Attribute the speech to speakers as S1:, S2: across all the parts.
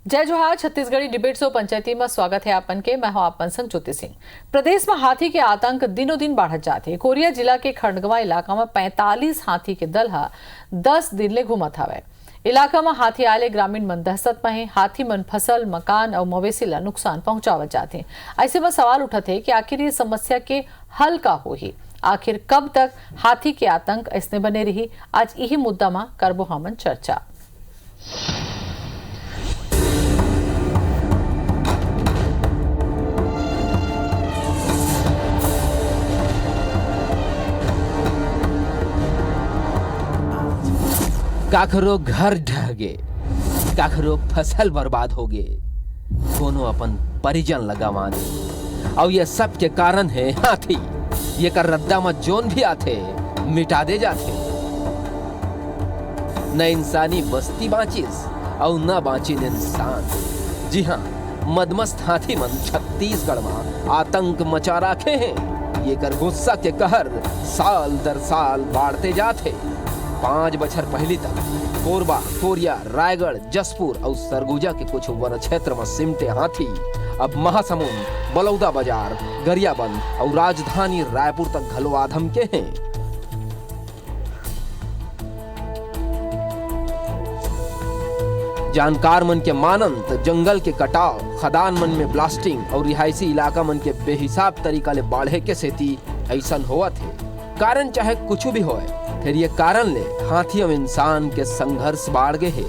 S1: जय जोहार। Chhattisgarhi debate show पंचायती में स्वागत है आपन के। मैं हूं आपन संग ज्योति सिंह। प्रदेश में हाथी के आतंक दिनों दिन बढ़त जाते हैं। कोरिया जिला के खंडगवा इलाका में 45 हाथी के दल 10 दिन ले घूमत हवे। इलाका में हाथी आले ग्रामीण मन दहशत में है। हाथी मन फसल मकान और मवेशी ला नुकसान पहुंचावत जाते हैं। ऐसे में सवाल उठत है कि आखिर ये समस्या के हल का होही, आखिर कब तक हाथी के आतंक ऐसने बने रही। आज यही मुद्दा में करबो हमन चर्चा।
S2: काखरो घर ढह गे, काखरो फसल बर्बाद हो गे, कोनो अपन परिजन लगावा दे। और ये सब के कारण है हाथी। ये कर रद्दा में जोन भी आते मिटा दे जाते। न इंसानी बस्ती बाँचिस और न बाँचिन इंसान। जी हाँ, मदमस्त हाथी मन छत्तीसगढ़ में आतंक मचा रखे हैं। ये कर गुस्सा के कहर साल दर साल बढ़ते जाते। 5 बछर पहले तक कोरबा, कोरिया, रायगढ़, जसपुर और सरगुजा के कुछ वन क्षेत्र में सिमटे हाथी अब महासमुंद, बलौदा बाजार, गरियाबंद और राजधानी रायपुर तक घलो आधम के हैं। जानकार मन के मानंत जंगल के कटाव, खदान मन में ब्लास्टिंग और रिहायशी इलाका मन के बेहिसाब तरीका ले बाढ़े के सेती ऐसा हुआ थे। कारण चाहे कुछ भी होए, फिर ये कारण ले हाथी और इंसान के संघर्ष बाढ़ गए है।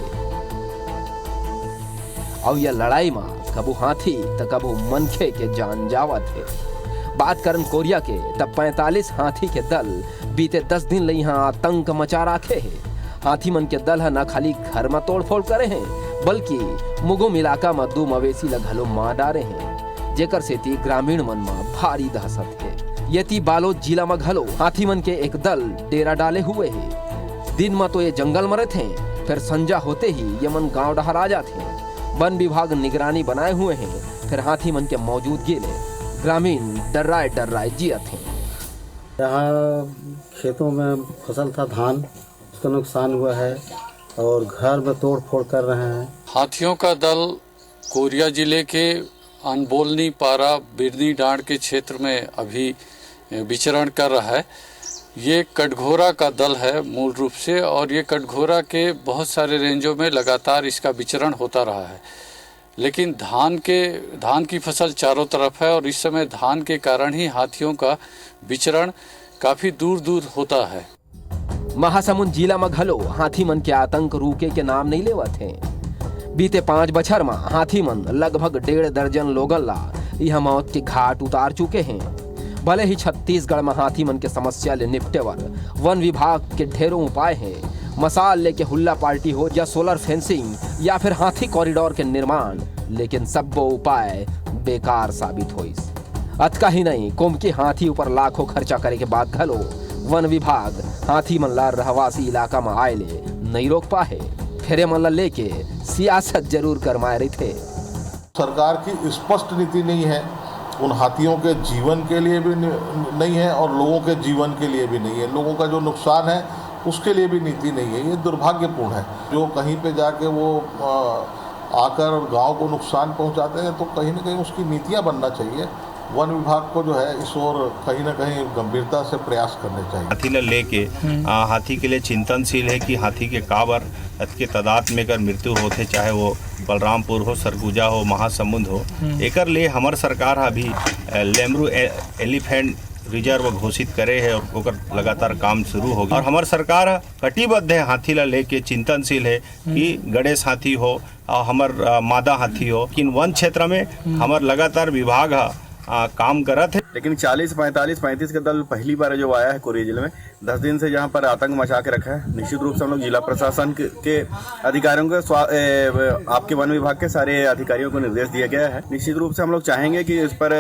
S2: और यह लड़ाई में कबू हाथी तो कबू मनखे के जान जावत है। बात करन कोरिया के तब 45 हाथी के दल बीते 10 दिन ले यहाँ आतंक मचा रखे है। हाथी मन के दल न खाली घर में तोड़फोड़ करे हैं, बल्कि मुगुम इलाका में 2 मवेशी ला घलो मार डारे हैं, जेकर सेती ग्रामीण मन में भारी दहशत है। यति बालोद जिला में घलो हाथी मन के एक दल डेरा डाले हुए है। दिन में तो ये जंगल में रहते हैं, फिर संजा होते ही ये मन गांव डहर आ जाते हैं। वन विभाग निगरानी बनाए हुए हैं, फिर हाथी मन के मौजूदगी ले ग्रामीण डर्राए जियत हैं।
S3: यहाँ खेतों में फसल था धान, उसका नुकसान हुआ है और घर में तोड़ फोड़ कर रहे हैं।
S4: हाथियों का दल कोरिया जिले के अनबोलनी, पारा, बिरनी डांड के क्षेत्र में अभी विचरण कर रहा है। ये कटघोरा का दल है मूल रूप से, और ये कटघोरा के बहुत सारे रेंजों में लगातार इसका विचरण होता रहा है। लेकिन धान की फसल चारों तरफ है और इस समय धान के कारण ही हाथियों का विचरण काफी दूर दूर होता है।
S2: महासमुंद जिला में घलो हाथी मन के आतंक रुके के नाम नहीं लेवत हैं। बीते 5 बछर में हाथी मन लगभग 1.5 दर्जन लोगन ला यह मौत के घाट उतार चुके हैं। भले ही छत्तीसगढ़ में हाथी मन के समस्या ले निपटे वर वन विभाग के ढेरों उपाय हैं। मसाल लेके हुल्ला पार्टी हो या सोलर फेंसिंग या फिर हाथी कॉरिडोर के निर्माण, लेकिन सब वो उपाय बेकार साबित होइस। अतका ही नहीं, कोमके हाथी ऊपर लाखों खर्चा करे के बाद घलो वन विभाग हाथी मन ला रहवासी इलाका में आए ले नहीं रोक पाए। फेरे मन ला लेके सियासत जरूर करमाए रही थे।
S5: सरकार की स्पष्ट नीति नहीं है, उन हाथियों के जीवन के लिए भी नहीं है और लोगों के जीवन के लिए भी नहीं है। लोगों का जो नुकसान है उसके लिए भी नीति नहीं है। ये दुर्भाग्यपूर्ण है। जो कहीं पे जाके वो आकर गांव को नुकसान पहुंचाते हैं, तो कहीं ना कहीं उसकी नीतियां बनना चाहिए। वन विभाग को जो है इस ओर कहीं ना कहीं गंभीरता से प्रयास करने चाहिए।
S6: हाथी ला लेके हाथी के लिए चिंतनशील है कि हाथी के काबर के तादाद में अगर मृत्यु होते, चाहे वो बलरामपुर हो, सरगुजा हो, महासमुंद हो, एकर लिए हमार सरकार अभी लेमरू एलिफेंट रिजर्व घोषित करे है और ओकर लगातार काम शुरू हो गया। और हमार सरकार कटिबद्ध है हाथी ला लेके, चिंतनशील है कि गणेश हाथी हो और हमार मादा हाथी हो। लेकिन वन क्षेत्र में हमार लगातार विभाग काम करत है।
S7: लेकिन 40, 45, 35 का दल पहली बार जो आया है कोरिया जिले में 10 दिन से यहाँ पर आतंक मचा के रखा है। निश्चित रूप से हम लोग जिला प्रशासन के अधिकारियों को, आपके वन विभाग के सारे अधिकारियों को निर्देश दिया गया है। निश्चित रूप से हम लोग चाहेंगे कि इस पर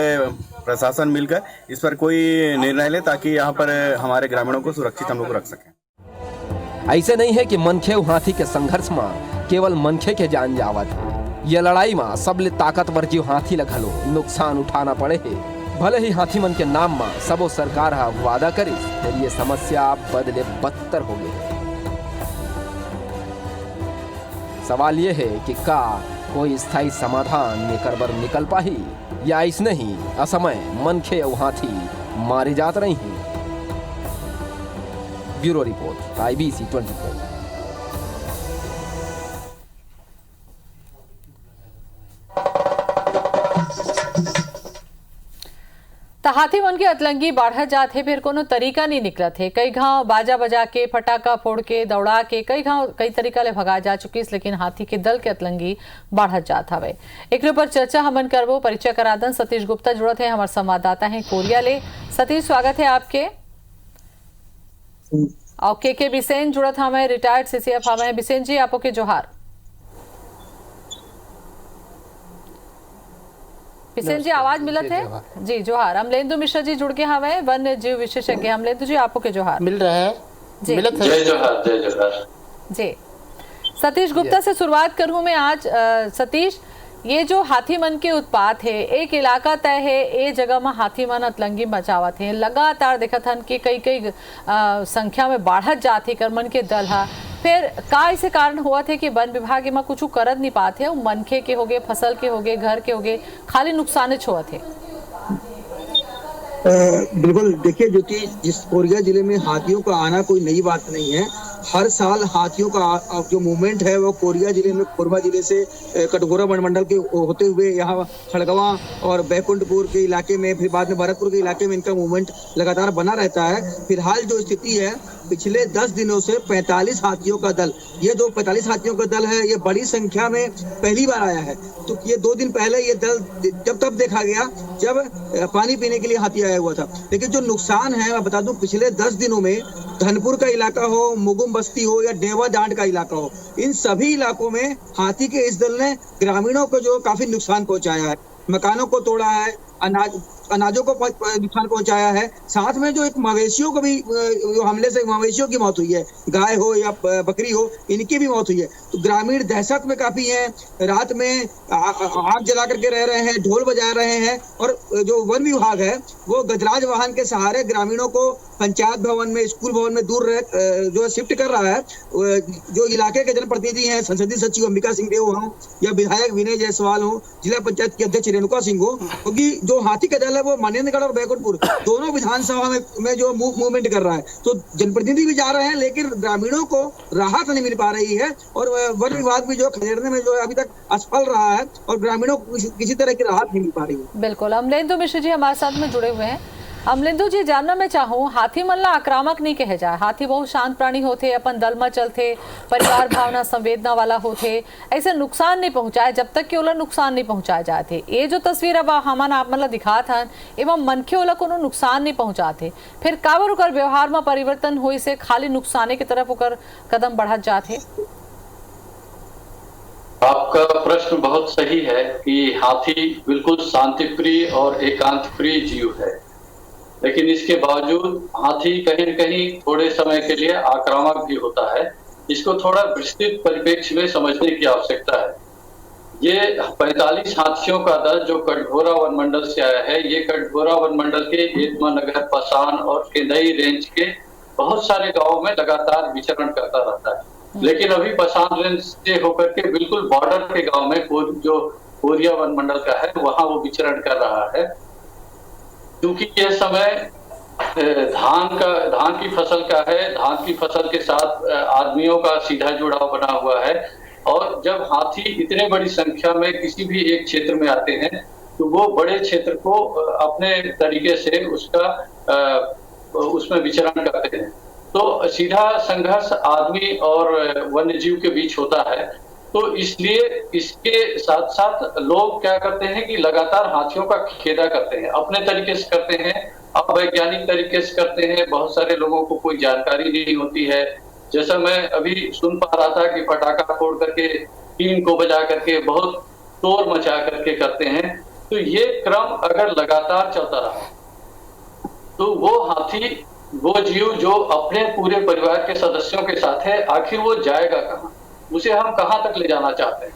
S7: प्रशासन मिलकर इस पर कोई निर्णय ले, ताकि यहाँ पर हमारे ग्रामीणों को सुरक्षित हम लोग रख सकें।
S2: ऐसे नहीं है कि मनखे और हाथी के संघर्ष में केवल मनखे के जान जावत है। यह लड़ाई में सबले ताकतवर जीव हाथी ला घलो नुकसान उठाना पड़े है। भले ही हाथी मन के नाम में सबो सरकार वादा करी, फिर ये समस्या बदले बदतर हो गई। सवाल ये है कि का कोई स्थायी समाधान एकर बर निकल पाही या ऐसने ही असमय मनखे और हाथी मारे जात रही। Bureau report IBC 24।
S1: हाथी मन के अतलंगी बाढ़ जात है, फिर कोनो तरीका नहीं निकलत है। कई गांव बाजा बजा के, फटाका फोड़ के, दौड़ा के कई गांव कई तरीका ले भगा जा चुकी, लेकिन हाथी के दल के अतलंगी बाढ़ जात हवे। एक पर चर्चा हमन करबो। परिचय करा दन, सतीश गुप्ता जुड़त है, हमारे संवाददाता है कोरिया ले। सतीश, स्वागत है आपके। और के बिसेन जुड़त हमें, रिटायर्ड CCF हमें। बिसेन जी, आपो के जोहार। बिसेन जी, आवाज मिलत है जी? जोहार। अमलेंदु मिश्रा जी जुड़ के हमें, वन्य जीव विशेषज्ञ। अमलेंदु जी, आपको के जोहार।
S3: मिल रहा है
S1: जी।
S3: मिलत है।
S8: जय जोहार, जय जोहार
S1: जी। सतीश गुप्ता से शुरुआत करूं मैं आज। सतीश, ये जो हाथी मन के उत्पात है, एक इलाका तय है, ए जगह में हाथी मन अतलंगी मचावत है, लगातार देखत हन कि कई संख्या में बाढ़त जाती कर मन के दल हा। फिर का इसे कारण हुआ थे कि वन विभाग में कुछ करत नहीं पाते, मनखे के होगे, फसल के होगे, घर के होगे, खाली नुकसान हुआ थे।
S9: बिल्कुल, देखिए ज्योति, जिस कोरिया जिले में हाथियों का आना कोई नई बात नहीं है। हर साल हाथियों का जो मूवमेंट है वो कोरिया जिले में, कोरबा जिले से कटघोरा वनमंडल के होते हुए यहाँ खड़गवा और बैकुंठपुर के इलाके में, फिर बाद में भरतपुर के इलाके में इनका मूवमेंट लगातार बना रहता है। फिलहाल जो स्थिति है, पिछले 10 दिनों से 45 हाथियों का दल, ये जो 45 हाथियों का दल है, ये बड़ी संख्या में पहली बार आया है। तो ये 2 दिन पहले ये दल जब तब देखा गया जब पानी पीने के लिए हाथी आया हुआ था। लेकिन जो नुकसान है मैं बता दूं, पिछले 10 दिनों में धनपुर का इलाका हो, मुगुम बस्ती हो या डेवा डांड का इलाका हो, इन सभी इलाकों में हाथी के इस दल ने ग्रामीणों को जो काफी नुकसान पहुंचाया है। मकानों को तोड़ा है, अनाजों को नुकसान पहुंचाया है। साथ में जो एक मवेशियों को भी, जो हमले से मवेशियों की मौत हुई है, गाय हो या बकरी हो, इनकी भी मौत हुई है। तो ग्रामीण दहशत में काफी हैं, रात में आग जला करके रह रहे हैं, ढोल बजा रहे हैं। और जो वन विभाग है वो गजराज वाहन के सहारे ग्रामीणों को पंचायत भवन में, स्कूल भवन में दूर जो शिफ्ट कर रहा है। जो इलाके के जनप्रतिनिधि हैं, संसदीय सचिव अंबिका सिंह देव हो या विधायक विनय जायसवाल हो, जिला पंचायत की अध्यक्ष रेणुका सिंह हो, क्योंकि जो हाथी का दल है वो मनेन्द्रगढ़ और बैकुंठपुर दोनों विधानसभा में जो मूवमेंट कर रहा है, तो जनप्रतिनिधि भी जा रहे हैं, लेकिन ग्रामीणों को राहत नहीं मिल पा रही है। और वन विभाग भी जो खदेड़ने में जो अभी तक असफल रहा है और ग्रामीणों को किसी तरह की राहत नहीं मिल पा रही है।
S1: बिल्कुल। अमलेंदु मिश्र जी हमारे साथ में जुड़े हुए हैं। अमलेंदु जी, जानना मैं चाहूँ, हाथी मन ला आक्रामक नहीं कहे जाए, हाथी बहुत शांत प्राणी होते, अपन दल में चलते, परिवार भावना संवेदना वाला होते, ऐसे नुकसान नहीं पहुंचाए जब तक कि ओला नुकसान नहीं पहुंचाए जाते। ये जो तस्वीर अब हमन आप मन ला दिखात हन, एवं मनखे ओला कोनो नुकसान नहीं पहुंचाते, फिर काबर ओकर व्यवहार में परिवर्तन हुई से खाली नुकसाने की तरफ ओकर कदम बढ़त जाते?
S4: आपका प्रश्न बहुत सही है कि हाथी बिल्कुल शांति प्रिय और एकांत प्रिय जीव है, लेकिन इसके बावजूद हाथी कहीं न कहीं थोड़े समय के लिए आक्रामक भी होता है। इसको थोड़ा विस्तृत परिप्रेक्ष्य में समझने की आवश्यकता है। ये 45 हाथियों का दल जो कटघोरा वन मंडल से आया है, ये कटघोरा वन मंडल के एतमा नगर, पसान और केंदई रेंज के बहुत सारे गांवों में लगातार विचरण करता रहता है। लेकिन अभी पसान रेंज से होकर के बिल्कुल बॉर्डर के गाँव में जो कोरिया वन मंडल का है, वहां वो विचरण कर रहा है। क्योंकि यह समय धान की फसल का है, धान की फसल के साथ आदमियों का सीधा जुड़ाव बना हुआ है। और जब हाथी इतने बड़ी संख्या में किसी भी एक क्षेत्र में आते हैं, तो वो बड़े क्षेत्र को अपने तरीके से उसमें विचरण करते हैं। तो सीधा संघर्ष आदमी और वन्य जीव के बीच होता है। तो इसलिए इसके साथ साथ लोग क्या करते हैं कि लगातार हाथियों का खेदा करते हैं, अपने तरीके से करते हैं, अवैज्ञानिक तरीके से करते हैं। बहुत सारे लोगों को कोई जानकारी नहीं होती है। जैसा मैं अभी सुन पा रहा था कि पटाखा फोड़ करके, टीम को बजा करके, बहुत शोर मचा करके करते हैं। तो ये क्रम अगर लगातार चलता रहा तो वो हाथी, वो जीव जो अपने पूरे परिवार के सदस्यों के साथ है, आखिर वो जाएगा कहाँ, उसे हम कहां तक ले जाना चाहते हैं।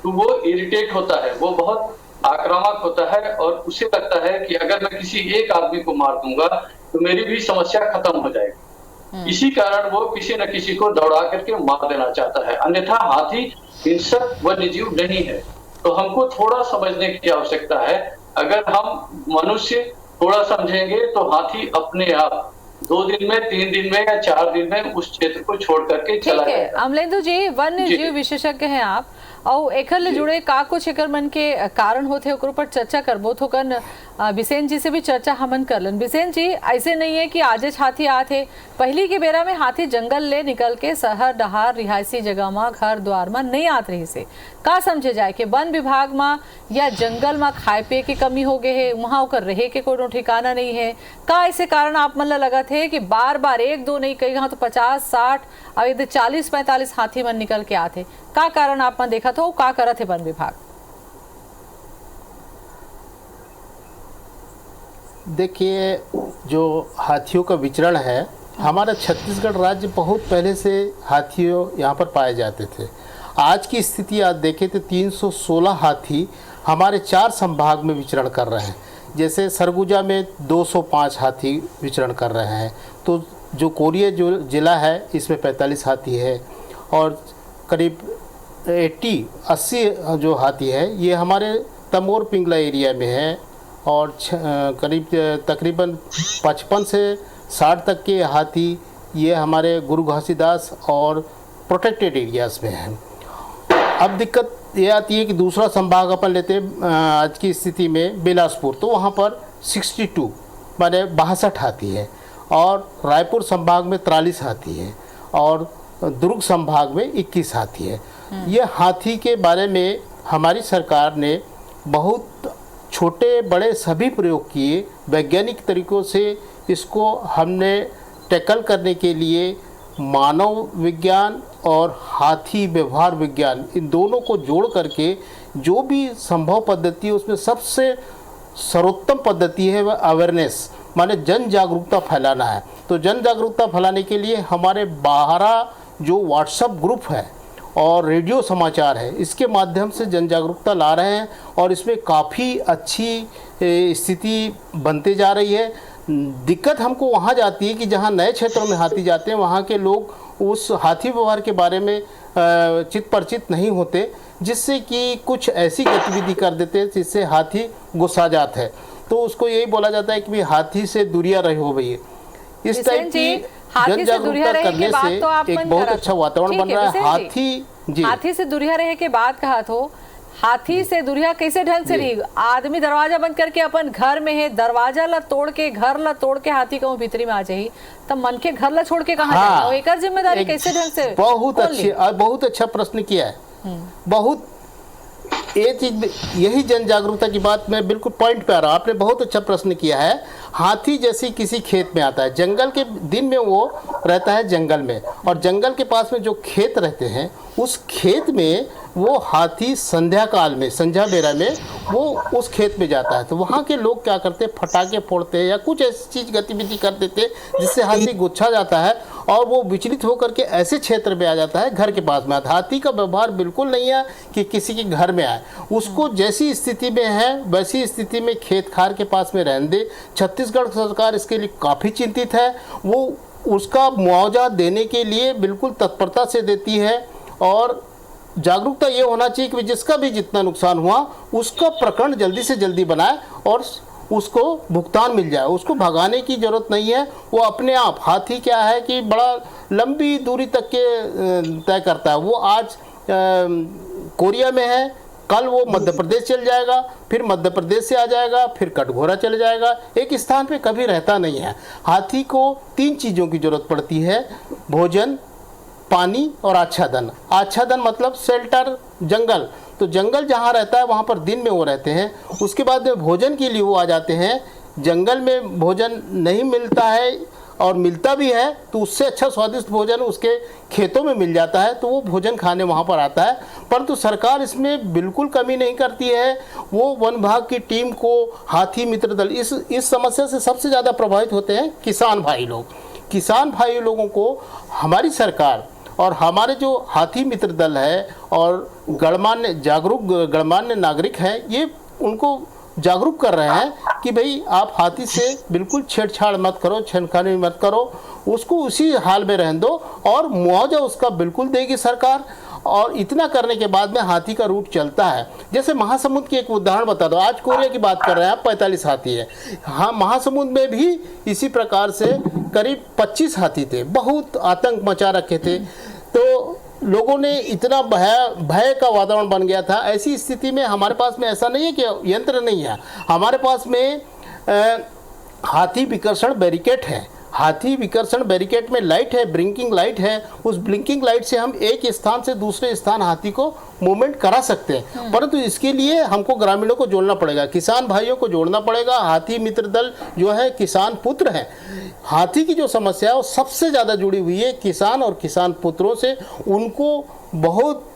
S4: तो वो इरिटेट होता है, वो बहुत आक्रामक होता है और उसे लगता है कि अगर मैं किसी एक आदमी को मार दूंगा तो मेरी भी समस्या खत्म हो जाएगी। इसी कारण वो किसी न किसी को दौड़ा करके मार देना चाहता है। अन्यथा हाथी हिंसक वन्य जीव नहीं है। तो हमको थोड़ा समझने की आवश्यकता है। अगर हम मनुष्य थोड़ा समझेंगे तो हाथी अपने आप 2 दिन में, 3 दिन में या 4 दिन में उस क्षेत्र को छोड़ करके चला
S1: ठीक है।
S4: जाएगा।
S1: अमलेंदु जी, वन्य जीव विशेषज्ञ हैं आप, और एकर ले जुड़े का कुछ एकर मन के कारण होते ओकर ऊपर चर्चा करबो तो कन बिसेन जी से भी चर्चा हमन करलन। बिसेन जी, ऐसे नहीं है कि आज हाथी आते, पहली के बेरा में हाथी जंगल ले निकल के शहर डहार रिहायशी जगह में घर द्वार में नहीं आत रही से का समझे जाए कि वन विभाग में या जंगल में खाए पिए की कमी हो गए है, वहाँ ओकर रहे के कोनो ठिकाना नहीं है का? ऐसे कारण आप मन लगा थे कि बार बार 1-2 नहीं कई तो 50-60 और यदि 40-45 हाथी मन निकल के आते, का कारण आप मन देखा था, का करत है वन विभाग?
S8: देखिए, जो हाथियों का विचरण है, हमारा छत्तीसगढ़ राज्य बहुत पहले से हाथियों यहाँ पर पाए जाते थे। आज की स्थिति आज देखें तो 316 हाथी हमारे 4 संभाग में विचरण कर रहे हैं। जैसे सरगुजा में 205 हाथी विचरण कर रहे हैं, तो जो कोरिया जो ज़िला है इसमें 45 हाथी है, और करीब 80 जो हाथी है ये हमारे तमोर पिंगला एरिया में है, और करीब तकरीबन 55 से 60 तक के हाथी ये हमारे गुरु घासीदास और प्रोटेक्टेड एरियाज़ में हैं। अब दिक्कत ये आती है कि दूसरा संभाग अपन लेते हैं आज की स्थिति में बिलासपुर, तो वहाँ पर 62 माने 62 हाथी है, और रायपुर संभाग में 43 हाथी है, और दुर्ग संभाग में 21 हाथी है। ये हाथी के बारे में हमारी सरकार ने बहुत छोटे बड़े सभी प्रयोग किए, वैज्ञानिक तरीक़ों से इसको हमने टैकल करने के लिए मानव विज्ञान और हाथी व्यवहार विज्ञान इन दोनों को जोड़ करके जो भी संभव पद्धति है उसमें सबसे सर्वोत्तम पद्धति है वह अवेयरनेस, माने जन जागरूकता फैलाना है। तो जन जागरूकता फैलाने के लिए हमारे 12 जो व्हाट्सएप ग्रुप है और रेडियो समाचार है, इसके माध्यम से जन जागरूकता ला रहे हैं, और इसमें काफ़ी अच्छी स्थिति बनते जा रही है। दिक्कत हमको वहाँ जाती है कि जहाँ नए क्षेत्रों में हाथी जाते हैं वहाँ के लोग उस हाथी व्यवहार के बारे में चित परिचित नहीं होते, जिससे कि कुछ ऐसी गतिविधि कर देते हैं जिससे हाथी गुस्सा जाता है। तो उसको यही बोला जाता है कि भाई हाथी से दूरिया रहो भैया। इस टाइप की जन जागरूकता करने से एक बहुत अच्छा वातावरण बन रहा है। हाथी से
S1: दूरिया रहे के बाद कहा तो हाथी से दूरिया कैसे ढंग से रही? आदमी दरवाजा बंद करके अपन घर में है, दरवाजा ला तोड़ के घर ला तोड़ के हाथी कहूँ भीतरी में आ जाही, तब मन के घर ला छोड़ के कहाँ जाएगा? एक जिम्मेदारी कैसे ढंग से?
S8: बहुत अच्छा प्रश्न किया है। बहुत ये चीज, यही जन जागरूकता की बात मैं बिल्कुल पॉइंट पे आ रहा हूँ। आपने बहुत अच्छा प्रश्न किया है। हाथी जैसे किसी खेत में आता है, जंगल के दिन में वो रहता है जंगल में, और जंगल के पास में जो खेत रहते हैं उस खेत में वो हाथी संध्या काल में, संध्या बेरा में वो उस खेत में जाता है। तो वहाँ के लोग क्या करते हैं, फटाके फोड़ते हैं या कुछ ऐसी चीज़ गतिविधि कर देते हैं जिससे हाथी गुस्सा जाता है और वो विचलित होकर के ऐसे क्षेत्र में आ जाता है, घर के पास में आता है। हाथी का व्यवहार बिल्कुल नहीं है कि किसी के घर में आए, उसको जैसी स्थिति में है वैसी स्थिति में खेत खार के पास में रहने दे। छत्तीसगढ़ सरकार इसके लिए काफ़ी चिंतित है, वो उसका मुआवजा देने के लिए बिल्कुल तत्परता से देती है, और जागरूकता ये होना चाहिए कि जिसका भी जितना नुकसान हुआ उसका प्रकरण जल्दी से जल्दी बनाए और उसको भुगतान मिल जाए। उसको भगाने की ज़रूरत नहीं है, वो अपने आप, हाथी क्या है कि बड़ा लंबी दूरी तक के तय करता है। वो आज कोरिया में है, कल वो मध्य प्रदेश चल जाएगा, फिर मध्य प्रदेश से आ जाएगा, फिर कटघोरा चले जाएगा, एक स्थान पे कभी रहता नहीं है। हाथी को 3 चीज़ों की ज़रूरत पड़ती है, भोजन, पानी और आच्छादन। आच्छादन मतलब शेल्टर, जंगल। तो जंगल जहाँ रहता है वहाँ पर दिन में वो रहते हैं। उसके बाद में भोजन के लिए वो आ जाते हैं। जंगल में भोजन नहीं मिलता है, और मिलता भी है तो उससे अच्छा स्वादिष्ट भोजन उसके खेतों में मिल जाता है, तो वो भोजन खाने वहाँ पर आता है। परंतु सरकार इसमें बिल्कुल कमी नहीं करती है। वो वन विभाग की टीम को, हाथी मित्र दल, इस समस्या से सबसे ज़्यादा प्रभावित होते हैं किसान भाई लोग। किसान भाई लोगों को हमारी सरकार और हमारे जो हाथी मित्र दल है और गणमान्य नागरिक हैं, ये उनको जागरूक कर रहे हैं कि भाई आप हाथी से बिल्कुल छेड़छाड़ मत करो, छेड़खानी मत करो, उसको उसी हाल में रहने दो, और मुआवजा उसका बिल्कुल देगी सरकार। और इतना करने के बाद में हाथी का रूट चलता है। जैसे महासमुंद की एक उदाहरण बता दो, आज कोरिया की बात कर रहे हैं आप, 45 हाथी है। हाँ, महासमुंद में भी इसी प्रकार से करीब 25 हाथी थे, बहुत आतंक मचा रखे थे। तो लोगों ने इतना भय का वातावरण बन गया था। ऐसी स्थिति में हमारे पास में ऐसा नहीं है कि यंत्र नहीं है, हमारे पास में हाथी विकर्षण बैरिकेड है। हाथी विकर्षण बैरिकेड में लाइट है, ब्लिंकिंग लाइट है। उस ब्लिंकिंग लाइट से हम एक स्थान से दूसरे स्थान हाथी को मूवमेंट करा सकते हैं, परंतु इसके लिए हमको ग्रामीणों को जोड़ना पड़ेगा, किसान भाइयों को जोड़ना पड़ेगा। हाथी मित्र दल जो है किसान पुत्र है। हाथी की जो समस्या है वो सबसे ज़्यादा जुड़ी हुई है किसान और किसान पुत्रों से। उनको बहुत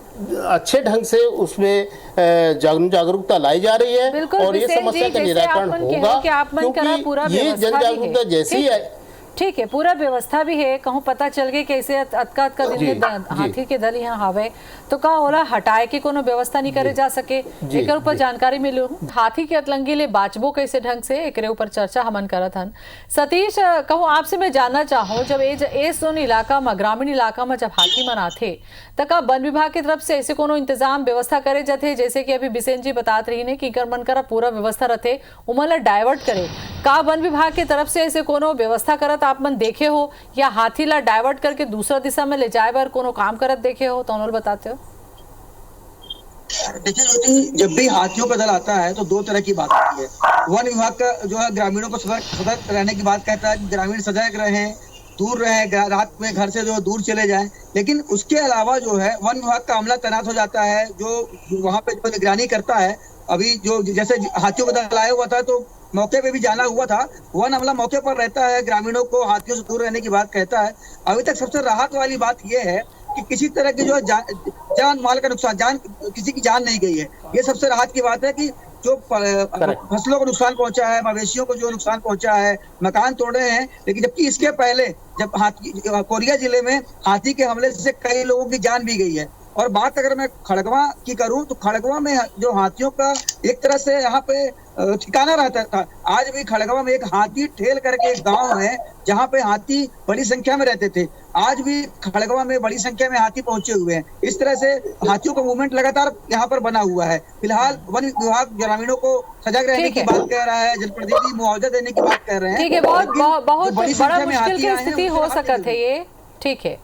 S8: अच्छे ढंग से उसमें जागरूकता लाई जा रही है और ये समस्या का निराकरण होगा, क्योंकि ये जन जागरूकता जैसी है।
S1: ठीक है, पूरा व्यवस्था भी है। कहूँ पता चल गई कैसे अतका दिन में हाथी के दल यहाँ हवे तो का ओला हटाए के कोनो व्यवस्था नहीं करे जा सके, एक ऊपर जानकारी मिलू। हाथी के अतलंगी ले बाचबो कैसे ढंग से, एक ऊपर चर्चा हमन करत हन। सतीश, कहूँ आपसे मैं जानना चाहूँ, जब ए सोन इलाका में, ग्रामीण इलाका में जब हाथी मन आथे तो का वन विभाग की तरफ से ऐसे कोनो इंतजाम व्यवस्था करे जाते, जैसे कि अभी बिसेन जी बतात रही ने कि कर मन करा पूरा व्यवस्था रहते उमला डाइवर्ट करे, का वन विभाग की तरफ से ऐसे कोनो व्यवस्था करत आप मन देखे हो, या हाथी ला डाइवर्ट करके दूसरा दिशा में ले जाए बार कोनो काम करत देखे हो तो उन्होंने बताते हो?
S9: देखिए ज्योति, जब भी हाथियों का दल आता है तो दो तरह की बात होती है। वन विभाग का जो है ग्रामीणों को सतर्क रहने की बात कहता है कि ग्रामीण सजग रहें, दूर रहें, रात में घर से जो दूर चले जाएं। लेकिन उसके अलावा जो है वन विभाग का अमला तैनात हो जाता है, जो वहाँ पे जो निगरानी करता है। अभी जो जैसे हाथियों का दल आया हुआ था तो मौके पे भी जाना हुआ था, वन अमला मौके पर रहता है, ग्रामीणों को हाथियों से दूर रहने की बात कहता है। अभी तक सबसे राहत वाली बात यह है कि किसी तरह की जो है जान माल का नुकसान, किसी की जान नहीं गई है। ये सबसे राहत की बात है कि जो फसलों को नुकसान पहुंचा है, मवेशियों को जो नुकसान पहुंचा है, मकान तोड़े हैं। लेकिन जबकि इसके पहले जब कोरिया जिले में हाथी के हमले से कई लोगों की जान भी गई है। और बात अगर मैं खड़गवा की करूं तो खड़गवा में जो हाथियों का एक तरह से यहाँ पे ठिकाना रहता था। आज भी खड़गवा में एक हाथी ठेल करके एक गांव है जहाँ पे हाथी बड़ी संख्या में रहते थे। आज भी खड़गवा में बड़ी संख्या में हाथी पहुंचे हुए हैं। इस तरह से हाथियों का मूवमेंट लगातार यहाँ पर बना हुआ है। फिलहाल वन विभाग ग्रामीणों को सजग रहने की बात कह रहा है, जनप्रतिनिधि मुआवजा देने की बात कर रहे हैं।
S1: ठीक है, बहुत बड़ा मुश्किल की स्थिति हो सकत है ये। ठीक है,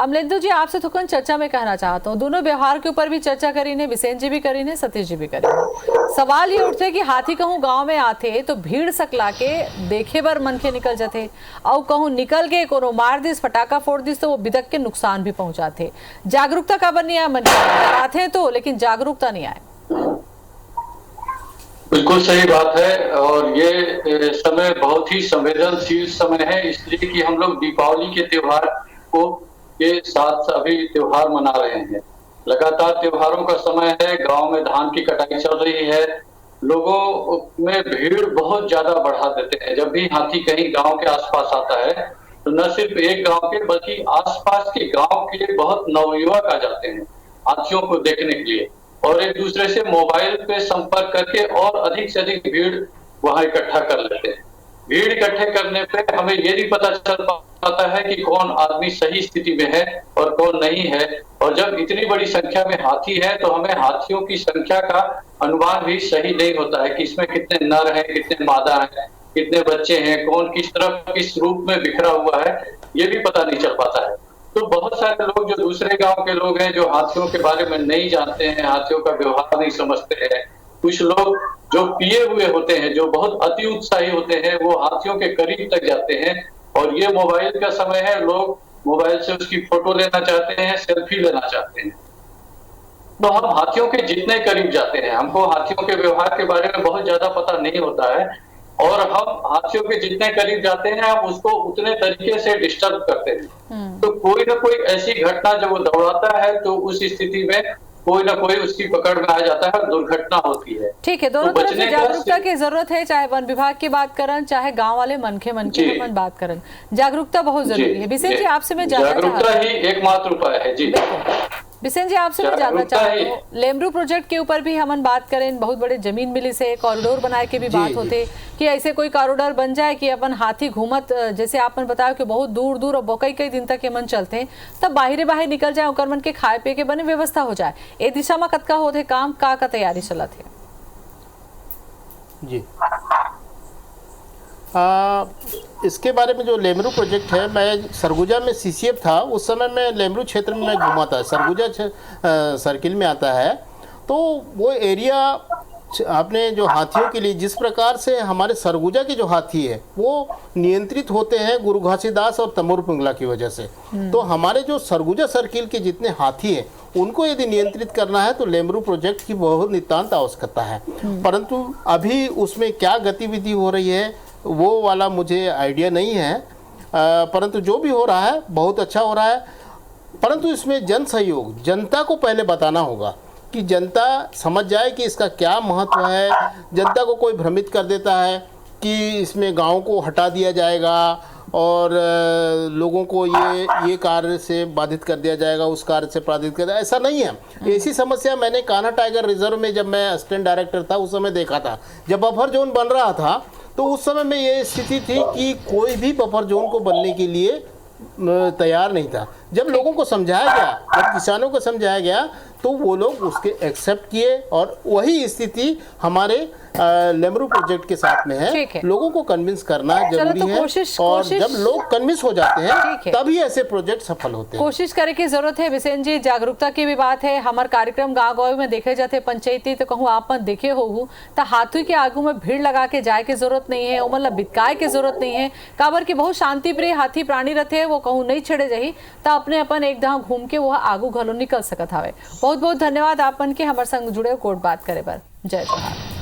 S1: अमलेंदु जी आपसे थोकन चर्चा में कहना चाहता हूँ, दोनों व्यवहार के ऊपर भी चर्चा करी ने, बिसेन जी भी करी ने, सतीश जी भी करी ने। सवाल ये उठते कि हाथी कहूँ गांव में आते तो भीड़ सकला के देखे बर मन के निकल जाते, और कहूँ निकल के कोनो मार दिस, फटाका फोड़ दिस तो वो बिदक के नुकसान भी पहुंचाते। जागरूकता का बन नहीं आया, मन आते तो लेकिन जागरूकता नहीं आए।
S4: बिल्कुल सही बात है, और ये समय बहुत ही संवेदनशील समय है, इसलिए कि हम लोग दीपावली के त्योहार को के साथ अभी त्योहार मना रहे हैं। लगातार त्योहारों का समय है, गांव में धान की कटाई चल रही है, लोगों में भीड़ बहुत ज्यादा बढ़ा देते हैं। जब भी हाथी कहीं गांव के आसपास आता है तो न सिर्फ एक गांव के बल्कि आसपास के गांव के बहुत नवयुवक आ जाते हैं हाथियों को देखने के लिए, और एक दूसरे से मोबाइल पे संपर्क करके और अधिक से अधिक भीड़ वहां इकट्ठा कर लेते हैं। भीड़ इकट्ठे करने पे हमें ये नहीं पता चल पाता है कि कौन आदमी सही स्थिति में है और कौन नहीं है। और जब इतनी बड़ी संख्या में हाथी है तो हमें हाथियों की संख्या का अनुमान भी सही नहीं होता है कि इसमें कितने नर हैं, कितने मादा हैं, कितने बच्चे हैं, कौन किस तरफ किस रूप में बिखरा हुआ है, ये भी पता नहीं चल पाता है। तो बहुत सारे लोग जो दूसरे गांव के लोग हैं जो हाथियों के बारे में नहीं जानते हैं, हाथियों का व्यवहार नहीं समझते हैं, कुछ लोग जो पिए हुए होते हैं, जो बहुत अति उत्साही होते हैं, वो हाथियों के करीब तक जाते हैं। और ये मोबाइल का समय है, लोग मोबाइल से उसकी फोटो लेना चाहते हैं, सेल्फी लेना चाहते हैं। तो हम हाथियों के जितने करीब जाते हैं, हमको हाथियों के व्यवहार के बारे में बहुत ज्यादा पता नहीं होता है, और हम हाथियों के जितने करीब जाते हैं हम उसको उतने तरीके से डिस्टर्ब करते हैं। तो कोई ना कोई ऐसी घटना जब वो दौड़ाता है तो उस स्थिति में कोई ना कोई उसकी पकड़ में आ जाता है और दुर्घटना होती है।
S1: ठीक है, दोनों तरफ से जागरूकता की जरूरत है, चाहे वन विभाग की बात करन, चाहे गांव वाले मन के मन बात करन, जागरूकता बहुत जरूरी है। बिसेन जी आपसे मैं
S4: जागरूकता ही एकमात्र उपाय है। जी
S1: बिसेन जी आपसे मैं जानना चाहती हूँ, लेमरू प्रोजेक्ट के ऊपर भी हम बात करें, बहुत बड़े जमीन मिली से कॉरिडोर बनाए के भी बात होते कि ऐसे कोई कॉरिडोर बन जाए कि अपन हाथी घूमत, जैसे आपने बताया कि बहुत दूर दूर और कई दिन तक ये मन चलते हैं, तब बाहर निकल जाए ओकर मन के खाए पिए के बने व्यवस्था हो जाए। ए दिशा में कतका होते काम का तैयारी चलत है?
S8: जी इसके बारे में जो लेमरू प्रोजेक्ट है, मैं सरगुजा में सीसीएफ था उस समय मैं लेमरू क्षेत्र में मैं घूमा था। सरगुजा सर्किल में आता है, तो वो एरिया आपने जो हाथियों के लिए जिस प्रकार से हमारे सरगुजा के जो हाथी है वो नियंत्रित होते हैं गुरु घासीदास और तमोर पिंगला की वजह से, तो हमारे जो सरगुजा सर्किल के जितने हाथी हैं उनको यदि नियंत्रित करना है तो लेमरू प्रोजेक्ट की बहुत नितांत आवश्यकता है। परंतु अभी उसमें क्या गतिविधि हो रही है वो वाला मुझे आइडिया नहीं है, परंतु जो भी हो रहा है बहुत अच्छा हो रहा है। परंतु इसमें जन सहयोग, जनता को पहले बताना होगा कि जनता समझ जाए कि इसका क्या महत्व है। जनता को कोई भ्रमित कर देता है कि इसमें गांव को हटा दिया जाएगा और लोगों को ये कार्य से बाधित कर दिया जाएगा, उस कार्य से बाधित कर दिया, ऐसा नहीं है। ऐसी समस्या मैंने कान्हा टाइगर रिजर्व में जब मैं असिस्टेंट डायरेक्टर था उस समय देखा था। जब बफर जोन बन रहा था तो उस समय में ये स्थिति थी कि कोई भी बफर जोन को बनने के लिए तैयार नहीं था। जब लोगों को समझाया गया, जब किसानों को समझाया गया तो वो लोग उसके एक्सेप्ट किए और वही स्थिति हमारे लेमरू प्रोजेक्ट के साथ में है। लोगों को कन्विंस करना जरूरी है और जब लोग कन्विंस हो जाते हैं तभी ऐसे प्रोजेक्ट सफल होते हैं।
S1: कोशिश करे की जरूरत है बिसेन जी, जागरूकता की भी बात है। हमारे कार्यक्रम गाँव गाँव में देखे जाते पंचायती, तो कहूँ आप देखे हो तो हाथी के आगू में भीड़ लगा के जाए की जरूरत नहीं है, मतलब बितकाए की जरूरत नहीं है। काबर की बहुत शांति प्रिय हाथी प्राणी रहते हैं, वो कहूँ नहीं छेड़े जाही तो अपने अपन एक दहा घूम के वह आगू घलो निकल सकत हवे। बहुत बहुत धन्यवाद आपन के हमारे संग जुड़े कोट बात करे पर। जय जोहार।